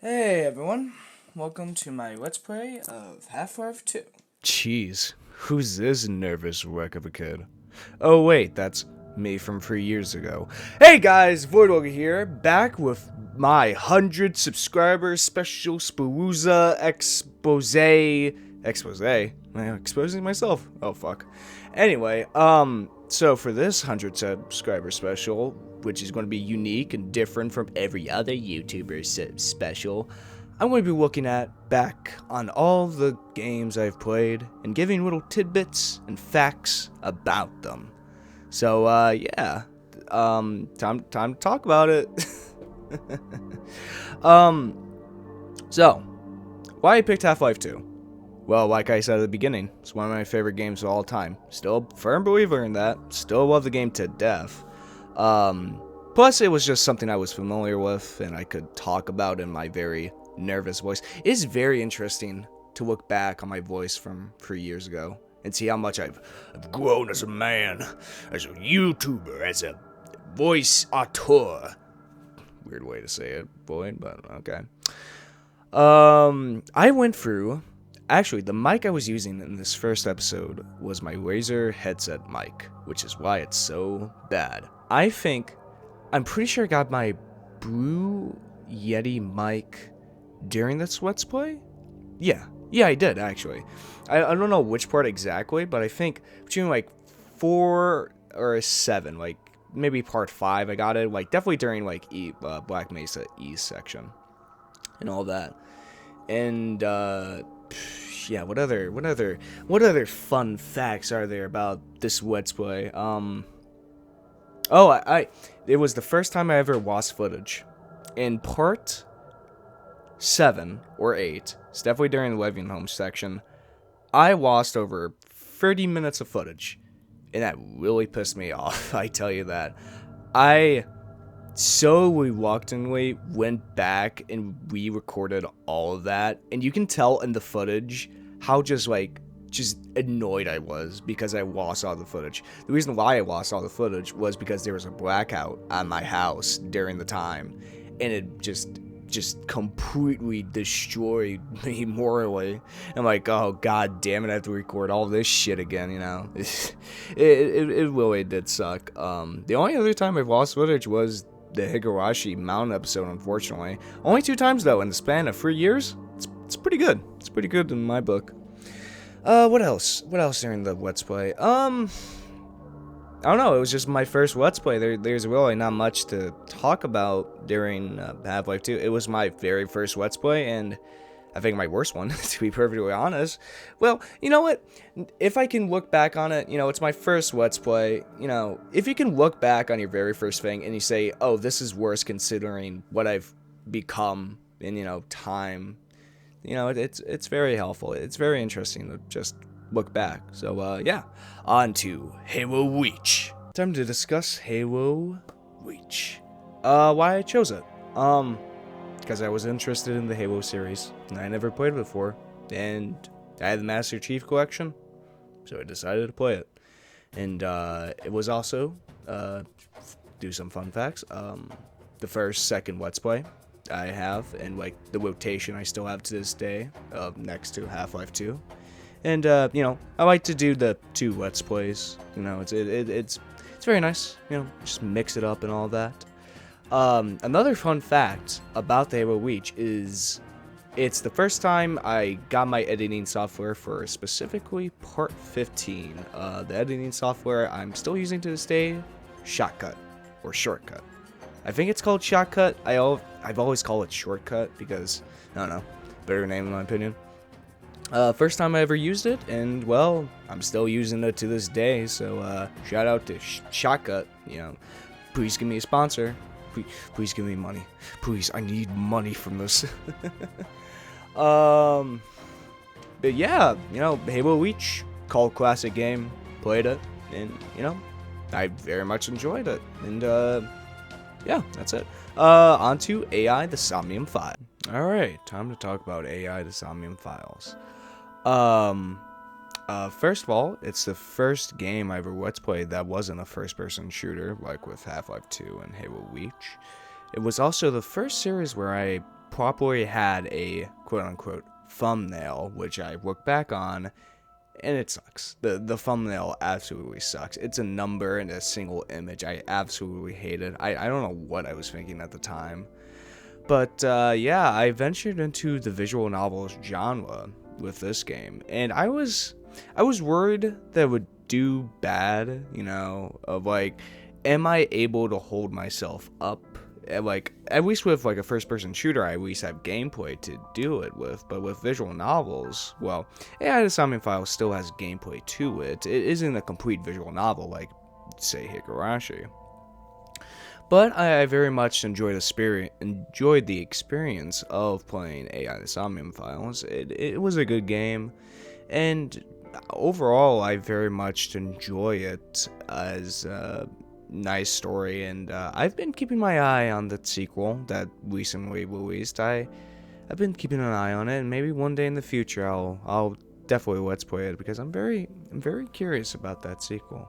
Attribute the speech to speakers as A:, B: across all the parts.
A: Hey everyone, welcome to my Let's Play of Half-Life 2.
B: Jeez, who's this nervous wreck of a kid? Oh wait, that's me from 3 years ago. Hey guys, Voidlego here, back with my 100 subscribers special Spalooza expose. Am I exposing myself? Oh fuck. Anyway, so for this 100 subscriber special, which is going to be unique and different from every other YouTuber special, I'm going to be looking back on all the games I've played and giving little tidbits and facts about them. So, yeah, time to talk about it. So, why I picked Half-Life 2? Well, like I said at the beginning, it's one of my favorite games of all time. Still a firm believer in that. Still love the game to death. Plus, it was just something I was familiar with and I could talk about in my very nervous voice. It is very interesting to look back on my voice from 3 years ago and see how much I've grown as a man, as a YouTuber, as a voice auteur. Weird way to say it, boy, but okay. I went through. Actually, the mic I was using in this first episode was my Razer headset mic, which is why it's so bad. I'm pretty sure I got my Blue Yeti mic during this Let's Play? Yeah, I did, actually. I don't know which part exactly, but I think between, 4 or 7, maybe part 5, I got it, definitely during, Black Mesa East section, and all that. And, yeah, what other fun facts are there about this Let's Play? It was the first time I ever lost footage. In part 7 or 8, it's definitely during the living home section, I lost over 30 minutes of footage. And that really pissed me off, I tell you that. I so reluctantly went back and re-recorded all of that. And you can tell in the footage how just annoyed I was because I lost all the footage. The reason why I lost all the footage was because there was a blackout at my house during the time, and it just completely destroyed me morally. I'm like, oh god damn it, I have to record all this shit again, you know. It really did suck. The only other time I've lost footage was the Higurashi Mountain episode, unfortunately. Only 2 times though in the span of 3 years. It's pretty good. It's pretty good in my book. What else? What else during the Let's Play? I don't know, it was just my first Let's Play. There's really not much to talk about during Half-Life 2. It was my very first Let's Play, and I think my worst one, to be perfectly honest. Well, you know what? If I can look back on it, it's my first Let's Play. If you can look back on your very first thing and you say, oh, this is worse considering what I've become in, time, it's very helpful. It's very interesting to just look back. So, yeah. On to Halo Reach. Time to discuss Halo Reach. Why I chose it. Because I was interested in the Halo series, and I never played it before, and I had the Master Chief Collection, so I decided to play it. And, it was also, do some fun facts, the second Let's Play I have, and, the rotation I still have to this day, next to Half-Life 2. And, I like to do the 2 Let's Plays, it's very nice, just mix it up and all that. Another fun fact about the Halo Reach is it's the first time I got my editing software for specifically Part 15. The editing software I'm still using to this day, Shotcut, or Shortcut. I think it's called Shotcut. I've always called it Shortcut because, I don't know, better name in my opinion. First time I ever used it, and, well, I'm still using it to this day, so, shout out to Shotcut, please give me a sponsor. Please give me money. Please, I need money from this. But yeah, Halo Reach, cult classic game, played it, and, I very much enjoyed it. And, yeah, that's it. On to AI, the Somnium Files. Alright, time to talk about AI, the Somnium Files. First of all, it's the first game I ever Let's Played that wasn't a first-person shooter, like with Half-Life 2 and Halo Reach. It was also the first series where I properly had a quote-unquote thumbnail, which I look back on, and it sucks. The thumbnail absolutely sucks. It's a number and a single image. I absolutely hate it. I don't know what I was thinking at the time. But yeah, I ventured into the visual novels genre with this game, and I was worried that it would do bad, you know, of like, am I able to hold myself up? Like, at least with like a first-person shooter, I at least have gameplay to do it with. But with visual novels, well, yeah, the Somnium Files still has gameplay to it. It isn't a complete visual novel like, say, Higurashi. But I very much enjoyed the experience of playing AI the Somnium Files. It was a good game, and overall, I very much enjoy it as a nice story. And I've been keeping my eye on the sequel that recently released. I've been keeping an eye on it, and maybe one day in the future I'll definitely let's play it, because I'm very curious about that sequel.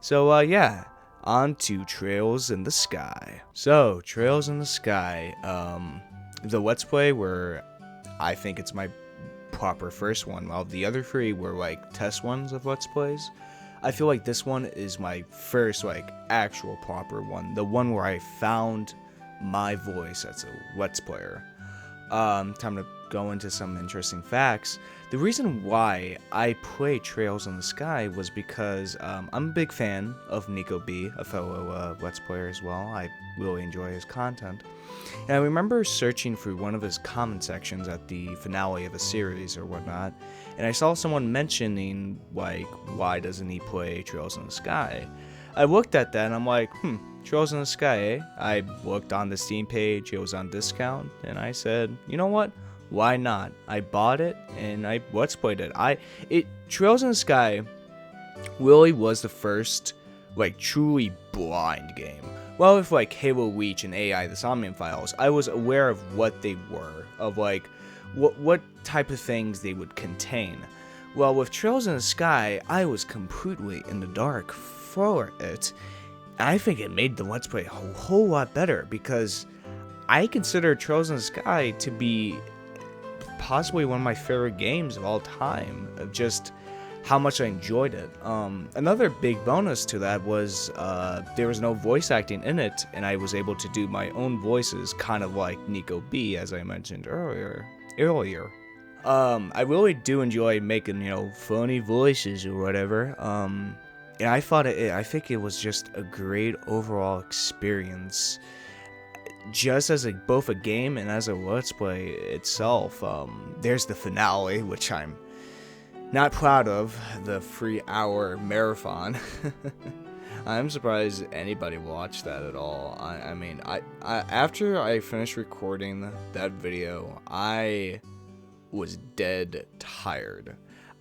B: So yeah. On to Trails in the Sky. So, Trails in the Sky, the Let's Play where I think it's my proper first one, while the other three were like test ones of Let's Plays. I feel like this one is my first like actual proper one, the one where I found my voice as a Let's Player. Time to go into some interesting facts. The reason why I play Trails in the Sky was because I'm a big fan of Nico B, a fellow Let's Player as well. I really enjoy his content. And I remember searching through one of his comment sections at the finale of a series or whatnot, and I saw someone mentioning, like, why doesn't he play Trails in the Sky? I looked at that and I'm like, Trails in the Sky, eh? I looked on the Steam page, it was on discount, and I said, you know what? Why not? I bought it and I Let's Played it. Trails in the Sky really was the first, like, truly blind game. Well, with like Halo Reach and AI the Somnium Files, I was aware of what they were, of like what type of things they would contain. Well, with Trails in the Sky, I was completely in the dark for it. I think it made the Let's Play a whole lot better, because I consider Trails in the Sky to be possibly one of my favorite games of all time, of just how much I enjoyed it. Another big bonus to that was there was no voice acting in it, and I was able to do my own voices, kind of like Nico B, as I mentioned earlier. I really do enjoy making, you know, funny voices or whatever. And I think it was just a great overall experience, just as both a game and as a Let's Play itself. There's the finale, which I'm not proud of, the 3-hour marathon. I'm surprised anybody watched that at all. I mean, after I finished recording that video, I was dead tired.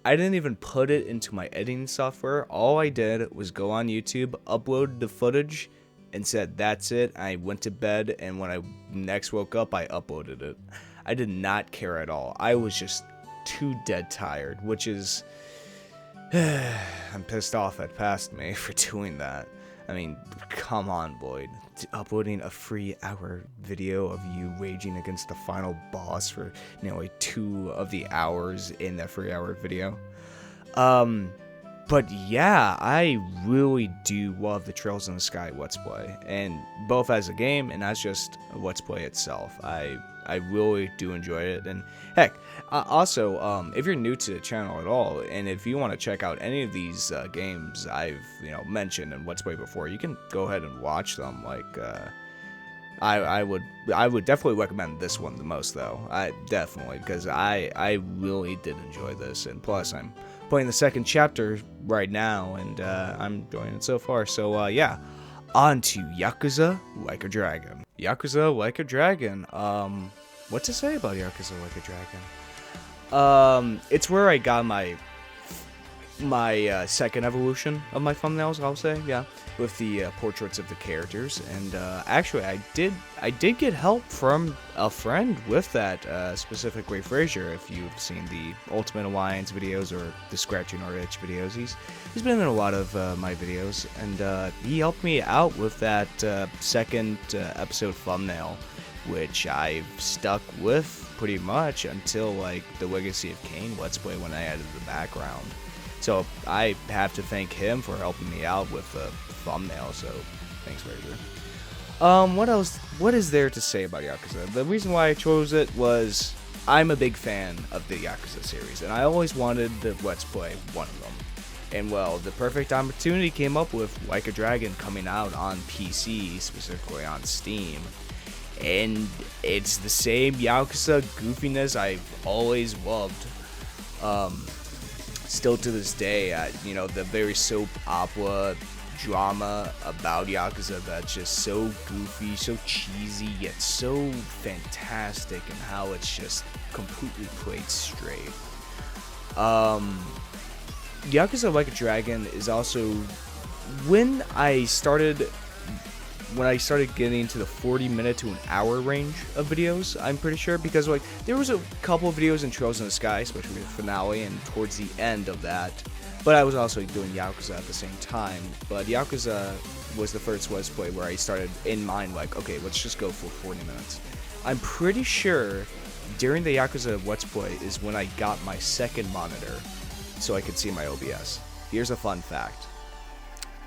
B: I didn't even put it into my editing software. All I did was go on YouTube, upload the footage, and said that's it. I went to bed, and when I next woke up, I uploaded it. I did not care at all. I was just too dead tired, which is I'm pissed off at past me for doing that. I mean, come on, Boyd. Uploading a 3-hour video of you raging against the final boss for nearly 2 of the hours in that 3-hour video. But yeah, I really do love the Trails in the Sky Let's Play, and both as a game and as just a Let's Play itself. I really do enjoy it. And heck, also, if you're new to the channel at all, and if you want to check out any of these games I've mentioned and Let's Play before, you can go ahead and watch them. Like, I would definitely recommend this one the most, though. Definitely, because I really did enjoy this, and plus I'm playing the second chapter right now, and I'm enjoying it so far. So yeah, on to Yakuza Like a Dragon. Yakuza Like a Dragon. What to say about Yakuza Like a Dragon? It's where I got my second evolution of my thumbnails, I'll say, yeah, with the portraits of the characters. And actually, I did get help from a friend with that, specifically Frasier. If you've seen the Ultimate Alliance videos or the Scratching Our Itch videos, he's been in a lot of my videos, and he helped me out with that second episode thumbnail. which I've stuck with pretty much until like the Legacy of Kain Let's Play when I added the background. So I have to thank him for helping me out with the thumbnail. So thanks, Frasier. What else? What is there to say about Yakuza? The reason why I chose it was I'm a big fan of the Yakuza series, and I always wanted to Let's Play one of them. And well, the perfect opportunity came up with Like a Dragon coming out on PC, specifically on Steam. And it's the same Yakuza goofiness I've always loved. Still to this day, the very soap opera drama about Yakuza that's just so goofy, so cheesy, yet so fantastic, and how it's just completely played straight. Yakuza Like a Dragon is also when I started getting to the 40-minute to an hour range of videos, I'm pretty sure, because like there was a couple of videos in Trails in the Sky, especially the finale and towards the end of that, but I was also doing Yakuza at the same time. But Yakuza was the first Let's Play where I started in mind like, okay, let's just go for 40 minutes. I'm pretty sure during the Yakuza Let's Play is when I got my second monitor so I could see my OBS. Here's a fun fact.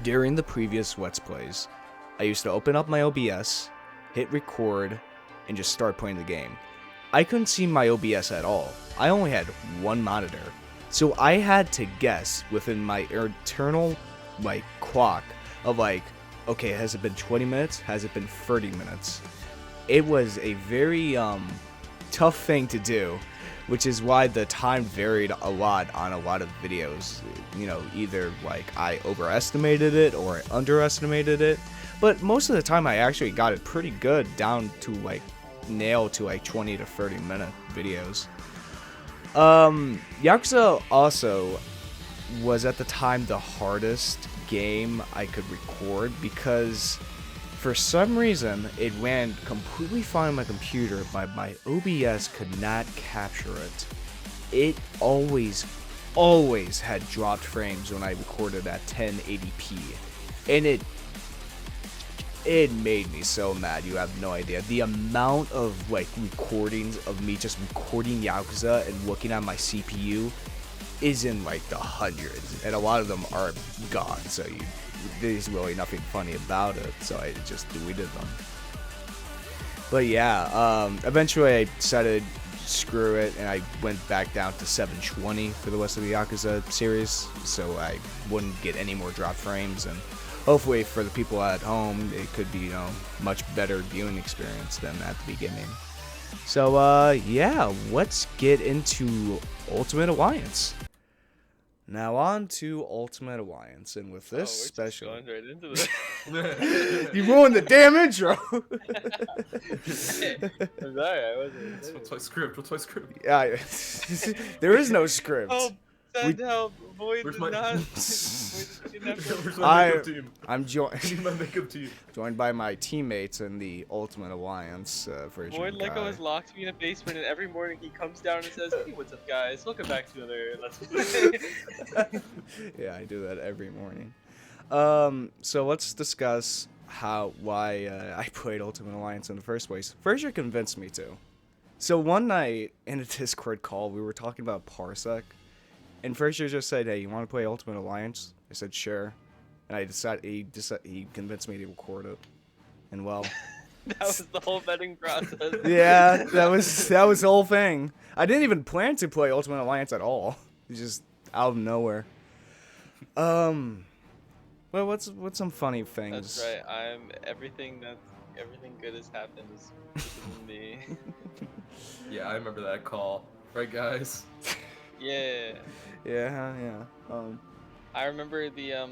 B: During the previous Let's Plays, I used to open up my OBS, hit record, and just start playing the game. I couldn't see my OBS at all. I only had one monitor. So I had to guess within my internal clock of okay, has it been 20 minutes? Has it been 30 minutes? It was a very tough thing to do, which is why the time varied a lot on a lot of videos. Either I overestimated it or I underestimated it. But most of the time I actually got it pretty good down to nail to 20 to 30 minute videos. Yakuza also was at the time the hardest game I could record because for some reason it ran completely fine on my computer, but my OBS could not capture it. It always had dropped frames when I recorded at 1080p, and it made me so mad, you have no idea. The amount of recordings of me just recording Yakuza and looking at my CPU is in the hundreds, and a lot of them are gone, so there's really nothing funny about it, so I just deleted them. But yeah, eventually I decided screw it, and I went back down to 720 for the rest of the Yakuza series, so I wouldn't get any more drop frames, and hopefully for the people at home, it could be, much better viewing experience than at the beginning. So, yeah, let's get into Ultimate Alliance. Now on to Ultimate Alliance, and with this special...
C: Just going right into this.
B: You ruined the damn intro!
C: I'm sorry, I wasn't...
D: We'll play script.
B: Yeah, there is no script.
C: Help! Send help! Void
D: Where's
C: is
D: my-
C: not...
D: Where's my makeup team?
B: I'm
D: I need my makeup team.
B: joined by my teammates in the Ultimate Alliance, Frasier and
C: Voidlego
B: Kai.
C: has locked me in a basement, and every morning he comes down and says, "Hey, what's up, guys? Welcome back to another Let's Play."
B: Yeah, I do that every morning. So let's discuss why I played Ultimate Alliance in the first place. Frasier convinced me to. So one night in a Discord call, we were talking about Parsec, and Frasier just said, "Hey, you want to play Ultimate Alliance?" I said, "Sure," and he convinced me to record it, and well.
C: That was the whole vetting process.
B: Yeah, that was the whole thing. I didn't even plan to play Ultimate Alliance at all. It's just out of nowhere. Well, what's some funny things?
C: That's right. Everything good has happened is me.
D: Yeah, I remember that call. Right, guys?
C: Yeah.
B: Yeah.
C: I remember the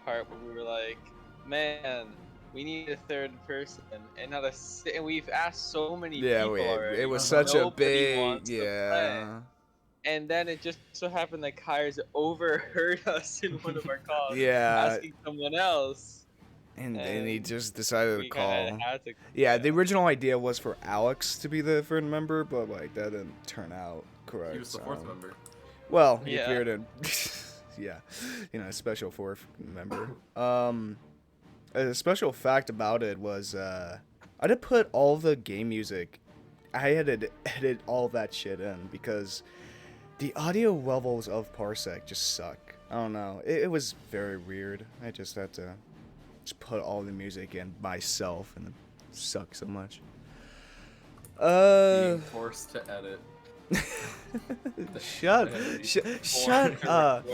C: part where we were like, man, we need a third person, and we've asked so many people already.
B: It was such a
C: Nobody
B: big,
C: wants to play.
B: yeah.
C: And then it just so happened that Kai's overheard us in one of our calls,
B: Yeah.
C: asking someone else.
B: And he just decided to
C: We kinda
B: call.
C: had to,
B: Yeah, the original idea was for Alex to be the third member, but that didn't turn out correct.
D: He was the fourth member.
B: Well, he
C: Yeah.
B: appeared in, yeah, a special fourth member. A special fact about it was I did put all the game music. I had to edit all that shit in because the audio levels of Parsec just suck. I don't know. It was very weird. I just had to just put all the music in myself, and it sucks so much.
D: Being forced to edit.
B: Shut up.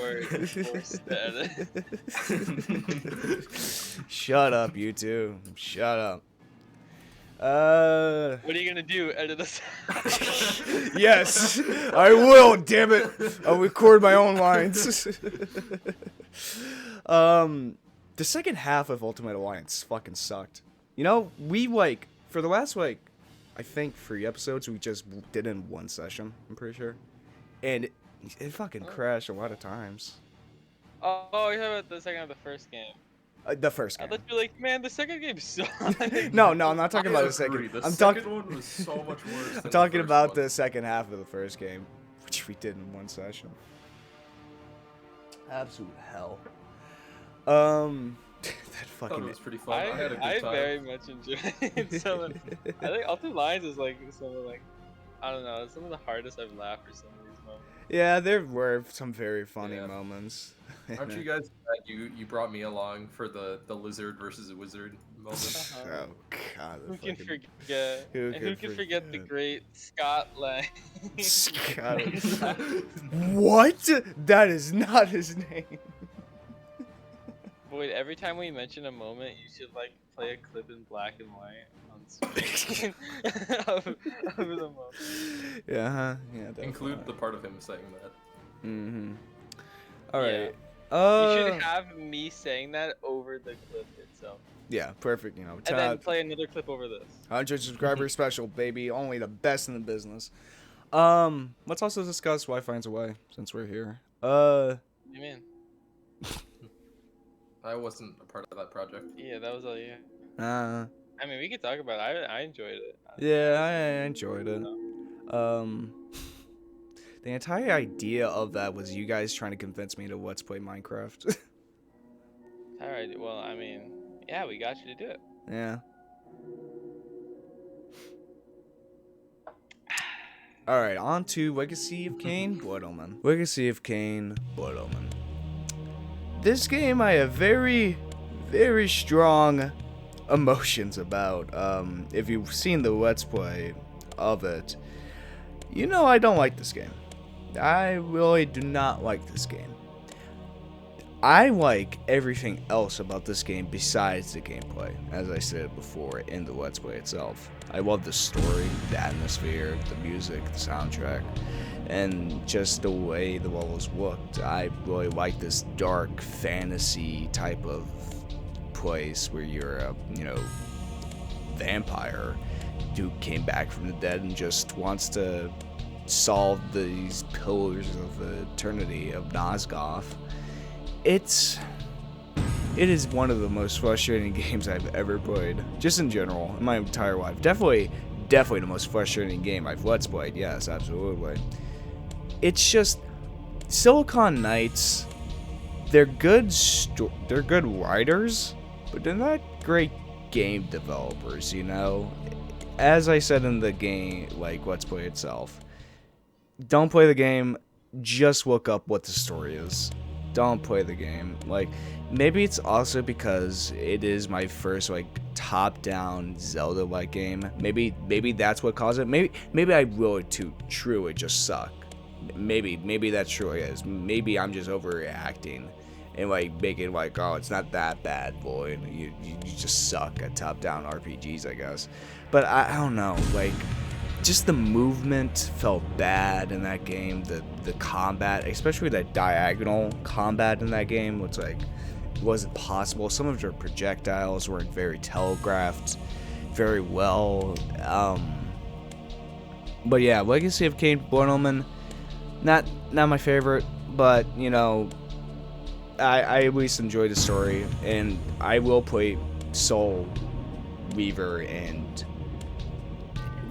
B: Shut up, you two. Shut up.
C: What are you gonna do? Edit us?
B: Yes, I will. Damn it! I'll record my own lines. The second half of Ultimate Alliance fucking sucked. You know, we for the last I think 3 episodes we just did in one session. I'm pretty sure, and it fucking crashed a lot of times.
C: Oh, you're talking about the second of the first game.
B: The first game.
C: I thought you were like, man, the second game sucked.
B: No, I'm not talking about the second.
D: The
B: I'm
D: second one was so much worse.
B: I'm talking about the second half of the first game, which we did in one session. Absolute hell. That
D: I thought
B: fucking.
D: it was pretty fun. I had a good
C: I
D: time.
C: very much enjoyed it. I think Ultimate Lines is like some of I don't know, some of the hardest I've laughed for some of these moments.
B: Yeah, there were some very funny
D: Yeah.
B: moments.
D: Aren't you guys glad you brought me along for the lizard versus wizard moment?
B: Oh god.
C: Who can
B: fucking-
C: forget?
B: Who
C: Who
B: could
C: can forget the
B: forget?
C: great Scott Lang?
B: Scott. What? That is not his name.
C: Void, every time we mention a moment, you should like play a clip in black and white on screen of the moment.
B: Yeah, huh? Yeah, definitely.
D: Include the part of him saying that.
B: Mm-hmm. Alright.
C: You should have me saying that over the clip itself.
B: Yeah, perfect, you know.
C: And then play another clip over this.
B: 100 subscriber special, baby. Only the best in the business. Let's also discuss Why Finds a Way, since we're here.
C: What do you mean?
D: I wasn't a part of that project.
C: Yeah, that was all you.
B: Uh,
C: I mean, we could talk about it. I enjoyed it.
B: yeah, I enjoyed it. The entire idea of that was you guys trying to convince me to let's play Minecraft.
C: Alright, well, I mean, yeah, we got you to do it.
B: Yeah. Alright, on to Legacy of Kain, Blood Omen. Legacy of Kain, Blood Omen. This game I have very, very strong emotions about. If you've seen the Let's Play of it, you know I don't like this game. I really do not like this game. I like everything else about this game besides the gameplay, as I said before in the Let's Play itself. I love the story, the atmosphere, the music, the soundtrack, and just the way the levels looked. I really like this dark fantasy type of place where you're a, vampire who came back from the dead and just wants to solve these pillars of eternity of Nosgoth. It is one of the most frustrating games I've ever played, just in general, in my entire life. Definitely the most frustrating game I've Let's Played, yes, absolutely. It's just, Silicon Knights, they're good writers, but they're not great game developers, As I said in the game, Let's Play itself, don't play the game, just look up what the story is. Don't play the game. Maybe it's also because it is my first top-down Zelda-like game. Maybe that's what caused it. Maybe I really truly just suck. Maybe that truly is. Maybe I'm just overreacting and making oh, it's not that bad, boy. You just suck at top-down RPGs, I guess. But I don't know. Just the movement felt bad in that game. The combat, especially that diagonal combat in that game, was wasn't possible. Some of their projectiles weren't very telegraphed very well. But yeah, Legacy of Kain, Blood Omen, not my favorite, but I at least enjoy the story, and I will play Soul Weaver and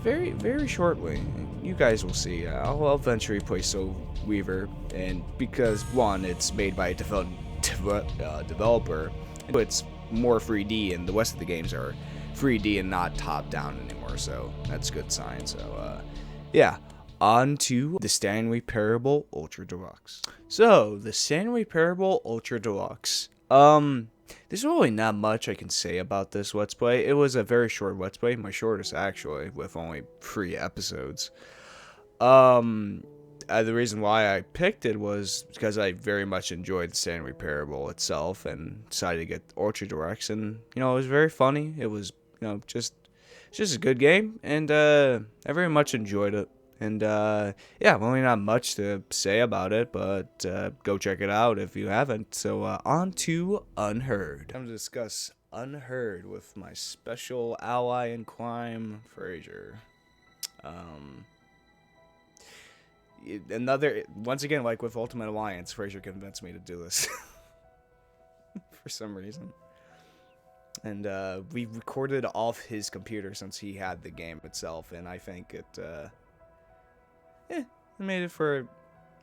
B: very, very shortly. You guys will see. I'll eventually play Soul Weaver, and because one, it's made by a developer, it's more 3D, and the rest of the games are 3D and not top down anymore. So that's a good sign. So yeah. On to the Stanley Parable Ultra Deluxe. So, the Stanley Parable Ultra Deluxe. There's really not much I can say about this Let's Play. It was a very short Let's Play, my shortest actually, with only 3 episodes. The reason why I picked it was because I very much enjoyed the Stanley Parable itself and decided to get Ultra Deluxe, and, you know, it was very funny. It was, you know, just a good game, and I very much enjoyed it. And, yeah, really not much to say about it, but go check it out if you haven't. So, on to Unheard. I'm going to discuss Unheard with my special ally in crime, Frasier. Once again, like with Ultimate Alliance, Frasier convinced me to do this. For some reason. And, we recorded off his computer since he had the game itself, and I think it made it for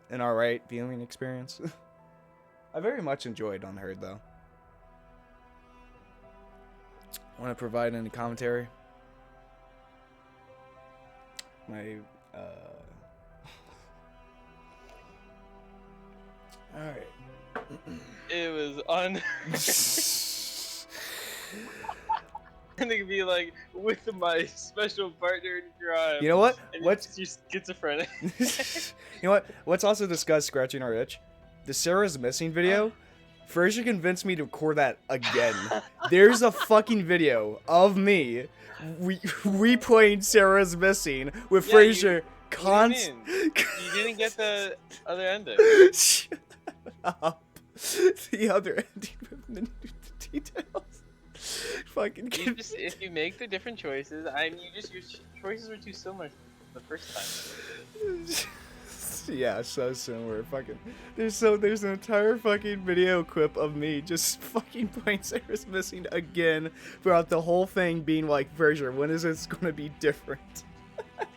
B: an alright viewing experience. I very much enjoyed Unheard, though. Want to provide any commentary? Alright.
C: It was Unheard. And it could be like, with my special partner in crime.
B: You know what?
C: And
B: What's
C: you're schizophrenic.
B: You know what? Let's also discuss scratching our itch. The Sarah's Missing video. Frasier convinced me to record that again. There's a fucking video of me replaying Sarah's Missing with Frasier.
C: You didn't get the other ending.
B: Shut up. The other ending with the new details. Fucking
C: If you make the different choices, your choices were too similar the first time.
B: Yeah, so similar. Fucking, there's an entire fucking video clip of me just fucking playing Sarah's Missing again throughout the whole thing, being like, Frasier, when is this gonna be different?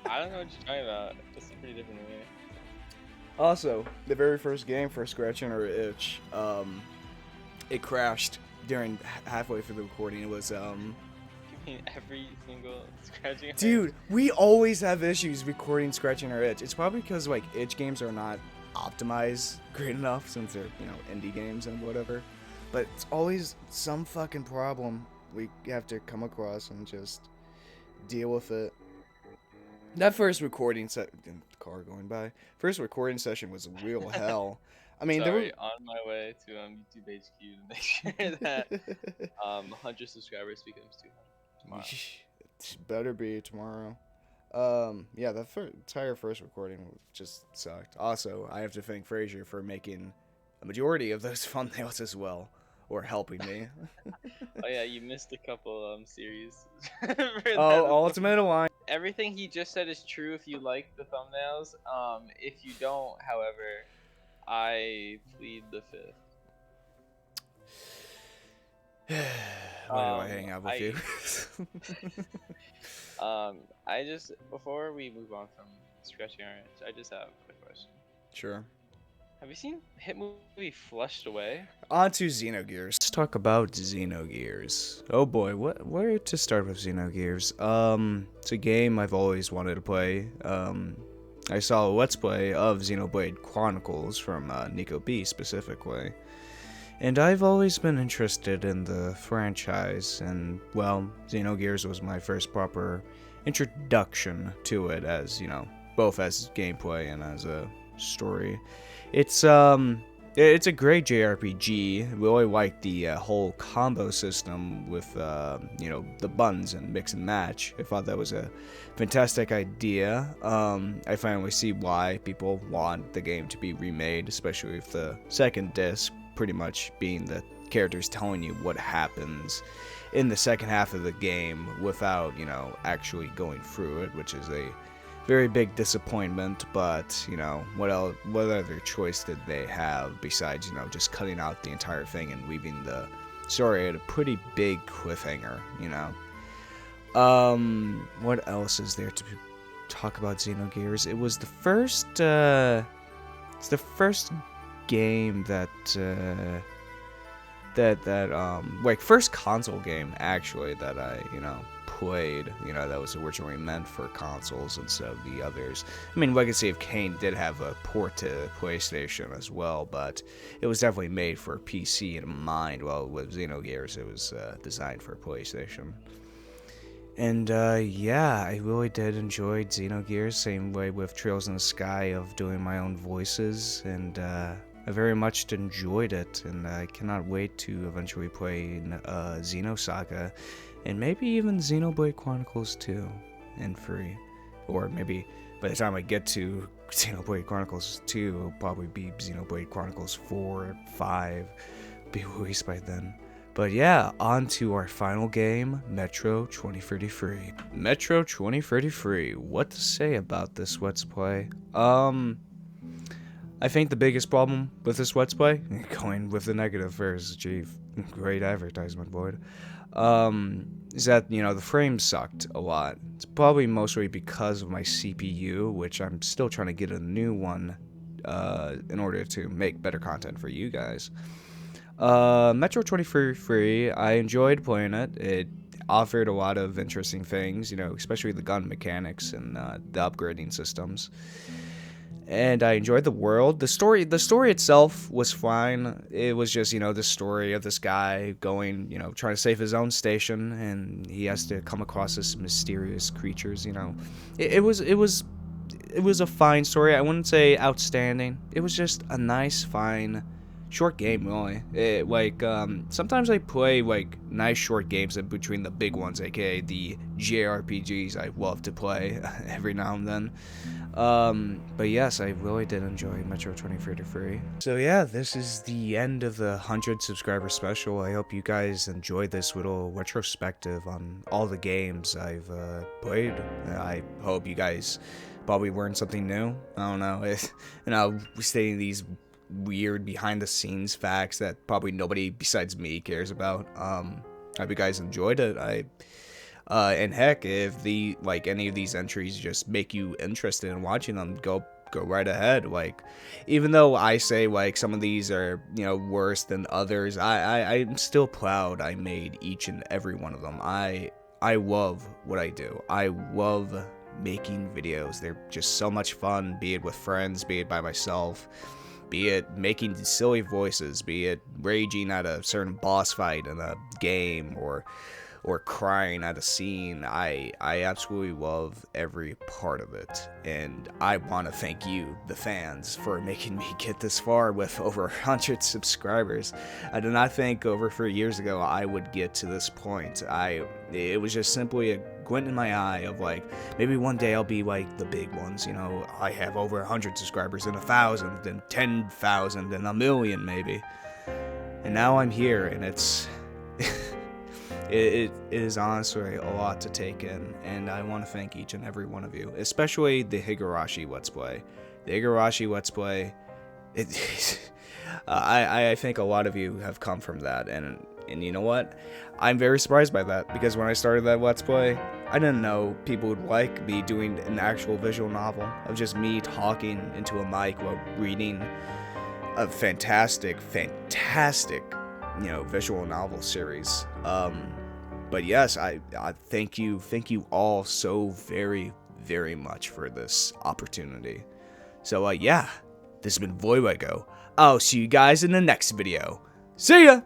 C: I don't know what you're talking about. It's pretty different to me.
B: Also, the very first game for scratching our itch, it crashed during halfway through the recording. It was
C: You mean every single scratching?
B: Dude, we always have issues recording scratching our itch. It's probably because like itch games are not optimized great enough since they're, you know, indie games and whatever. But it's always some fucking problem we have to come across and just deal with it. That first recording car going by. First recording session was real hell. I mean,
C: Sorry, on my way to YouTube HQ to make sure that 100 subscribers becomes 200 tomorrow.
B: It better be tomorrow. Yeah, the entire first recording just sucked. Also, I have to thank Frasier for making a majority of those thumbnails as well, or helping me.
C: Oh yeah, you missed a couple series.
B: Ultimate Alliance.
C: Everything he just said is true if you like the thumbnails. If you don't, however, I plead the fifth.
B: Why do I hang out with you?
C: I just, before we move on from scratching our itch, I just have a question.
B: Sure.
C: Have you seen hit movie Flushed Away?
B: On to Xenogears. Let's talk about Xenogears. Oh boy, where to start with Xenogears? It's a game I've always wanted to play. I saw a Let's Play of Xenoblade Chronicles from Nico B specifically. And I've always been interested in the franchise, and, well, Xenogears was my first proper introduction to it as, you know, both as gameplay and as a story. It's a great JRPG. We really like the whole combo system with, you know, the buttons and mix and match. I thought that was a fantastic idea. I finally see why people want the game to be remade, especially with the second disc pretty much being the characters telling you what happens in the second half of the game without, you know, actually going through it, which is a very big disappointment. But, you know, what other choice did they have besides, you know, just cutting out the entire thing and leaving the story at a pretty big cliffhanger, you know? What else is there to talk about Xenogears? It was the first, it's the first game that like first console game actually that I played, that was originally meant for consoles instead of the others. I mean, Legacy of Kain did have a port to PlayStation as well, but it was definitely made for PC in mind. Well, with Xenogears, it was designed for PlayStation. And yeah, I really did enjoy Xenogears, same way with Trails in the Sky of doing my own voices, and I very much enjoyed it, and I cannot wait to eventually play Xenosaga, and maybe even Xenoblade Chronicles 2 and 3. Or maybe by the time I get to Xenoblade Chronicles 2, it'll probably be Xenoblade Chronicles 4 or 5, be released by then. But yeah, on to our final game, Metro 2033. Metro 2033, what to say about this Let's Play? I think the biggest problem with this Let's Play, going with the negative first, gee, great advertisement, Void, is that, the frames sucked a lot. It's probably mostly because of my CPU, which I'm still trying to get a new one in order to make better content for you guys. Metro 2033, I enjoyed playing it. It offered a lot of interesting things, especially the gun mechanics and the upgrading systems. And I enjoyed the world. The story itself was fine. It was just, the story of this guy going, trying to save his own station, and he has to come across this mysterious creatures, It was a fine story. I wouldn't say outstanding. It was just a nice, fine, short game, really. Sometimes I play, nice short games in between the big ones, aka the JRPGs I love to play every now and then. But yes, I really did enjoy Metro 2033. So yeah, this is the end of the 100 subscriber special. I hope you guys enjoyed this little retrospective on all the games I've played. I hope you guys probably learned something new. I don't know, stating these weird behind the scenes facts that probably nobody besides me cares about. I hope you guys enjoyed it. And heck, if any of these entries just make you interested in watching them, go right ahead. Even though I say some of these are worse than others, I'm still proud I made each and every one of them. I love what I do. I love making videos. They're just so much fun, be it with friends, be it by myself, be it making silly voices, be it raging at a certain boss fight in a game, or crying at a scene. I absolutely love every part of it, and I want to thank you, the fans, for making me get this far with over 100 subscribers. I did not think over 3 years ago I would get to this point. It was just simply a glint in my eye of maybe one day I'll be the big ones, I have over 100 subscribers, and 1,000, and 10,000, and 1,000,000 maybe. And now I'm here, and it's It is honestly a lot to take in, and I want to thank each and every one of you, especially the Higurashi Let's Play. The Higurashi Let's Play, I think a lot of you have come from that, and you know what? I'm very surprised by that, because when I started that Let's Play, I didn't know people would like me doing an actual visual novel of just me talking into a mic while reading a fantastic, visual novel series. But yes, I thank you all so very, very much for this opportunity. So yeah, this has been Voidlego. I'll see you guys in the next video. See ya!